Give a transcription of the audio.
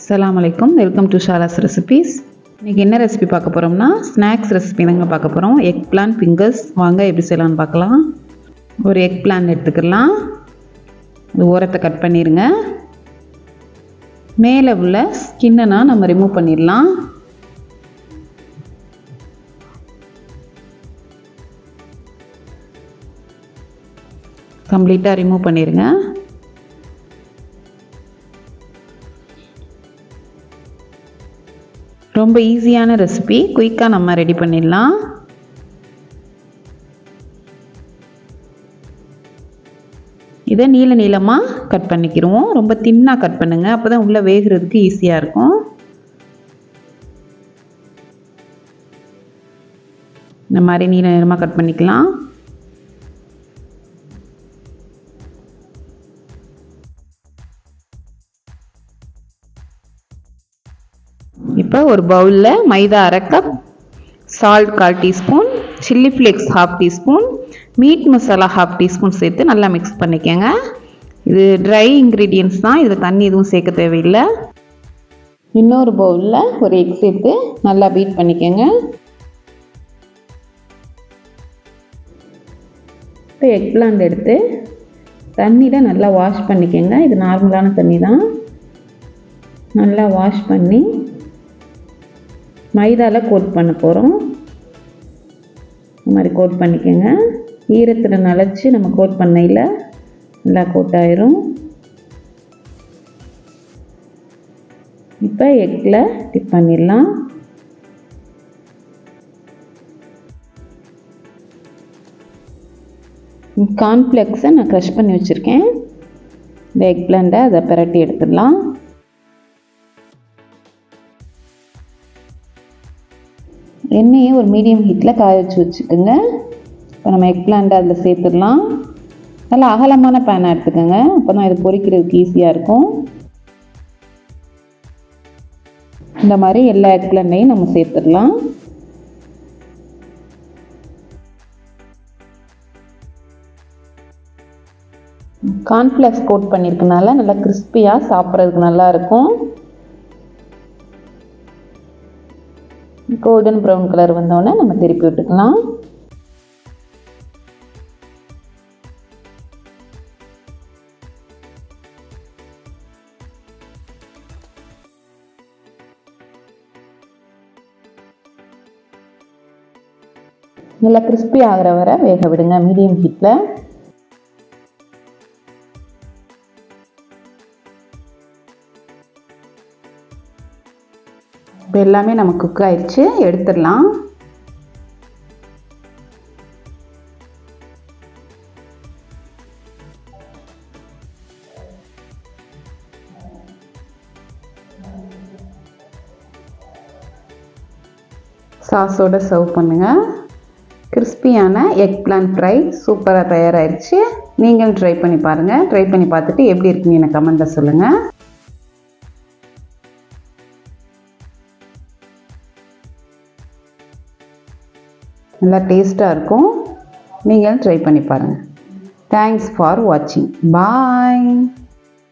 அஸ்ஸலாமு அலைக்கும். Welcome to Shala's recipes. இன்றைக்கி என்ன ரெசிபி பார்க்க போகிறோம்னா ஸ்நாக்ஸ் ரெசிபி தாங்க பார்க்க போகிறோம். Egg plan fingers. வாங்க எப்படி செய்யலான்னு பார்க்கலாம். ஒரு எக் பிளான் எடுத்துக்கலாம். இது ஓரத்தை கட் பண்ணிடுங்க. மேலே உள்ள ஸ்கின்னை நம்ம ரிமூவ் பண்ணிடலாம். கம்ப்ளீட்டாக ரிமூவ் பண்ணிடுங்க. ரொம்ப ஈஸியான ரெசிபி, குயிக்காக நம்ம ரெடி பண்ணிடலாம். இதை நீள நீளமாக கட் பண்ணிக்கிடுவோம். ரொம்ப தின்னாக கட் பண்ணுங்கள், அப்போ தான் உள்ளே வேகிறதுக்கு ஈஸியாக இருக்கும். இந்த மாதிரி நீள நீளமாக கட் பண்ணிக்கலாம். இப்போ ஒரு பவுலில் மைதா அரை cup, salt 1/4 teaspoon, chilli flakes 1/2 teaspoon, meet masala 1/2 teaspoon சேர்த்து நல்லா மிக்ஸ் பண்ணிக்கோங்க. இது ட்ரை இன்க்ரீடியன்ட்ஸ் தான், இதில் தண்ணி எதுவும் சேர்க்க தேவையில்லை. இன்னொரு பவுலில் ஒரு எக் சேர்த்து நல்லா பீட் பண்ணிக்கோங்க. இப்போ எக் பிளான்ட் எடுத்து தண்ணியில் நல்லா வாஷ் பண்ணிக்கோங்க. இது நார்மலான தண்ணி தான். நல்லா வாஷ் பண்ணி மைதாவில் கோட் பண்ண போகிறோம். இந்த மாதிரி கோட் பண்ணிக்கோங்க. ஈரத்தில் நனைச்சி நம்ம கோட் பண்ணையில் நல்லா கோட் ஆயிரும். இப்போ எக்கில் டிப் பண்ணிடலாம். கார்ன்ஃப்ளெக்ஸை நான் க்ரஷ் பண்ணி வச்சுருக்கேன். இந்த எக் பிளான்ட்டை அதை பிரட்டி எடுத்துடலாம். எண்ணெயை ஒரு மீடியம் ஹீட்டில் காய வச்சுக்கோங்க. இப்போ நம்ம எக் பிளான்ட்டை அதில் சேர்த்துடலாம். நல்லா அகலமான பேனை எடுத்துக்கோங்க, அப்போ தான் இது பொரிக்கிறதுக்கு ஈஸியாக இருக்கும். இந்த மாதிரி எல்லா எக் பிளான்ட்டையும் நம்ம சேர்த்துடலாம். கார்ன்ஃப்ளெக்ஸ் கோட் பண்ணியிருக்கனால நல்லா கிறிஸ்பியாக சாப்பிட்றதுக்கு நல்லாயிருக்கும். கோல்டன் ப்ரௌன் கலர் வந்தோடனே நம்ம திருப்பி விட்டுக்கலாம். நல்லா கிறிஸ்பி ஆகிற வரை வேக விடுங்க மீடியம் ஹீட்டில். இப்போ எல்லாமே நம்ம குக் ஆயிடுச்சு, எடுத்துடலாம். சாஸோடு சர்வ் பண்ணுங்கள். கிறிஸ்பியான எக் பிளான் ஃப்ரை சூப்பராக தயாராகிடுச்சு. நீங்களும் ட்ரை பண்ணி பாருங்கள். ட்ரை பண்ணி பார்த்துட்டு எப்படி இருக்குன்னு எனக்கு கமெண்ட்டில் சொல்லுங்கள். நல்லா டேஸ்ட்டாக இருக்கும். நீங்கள் ட்ரை பண்ணி பாருங்கள். தேங்க்ஸ் ஃபார் வாட்சிங். பாய்.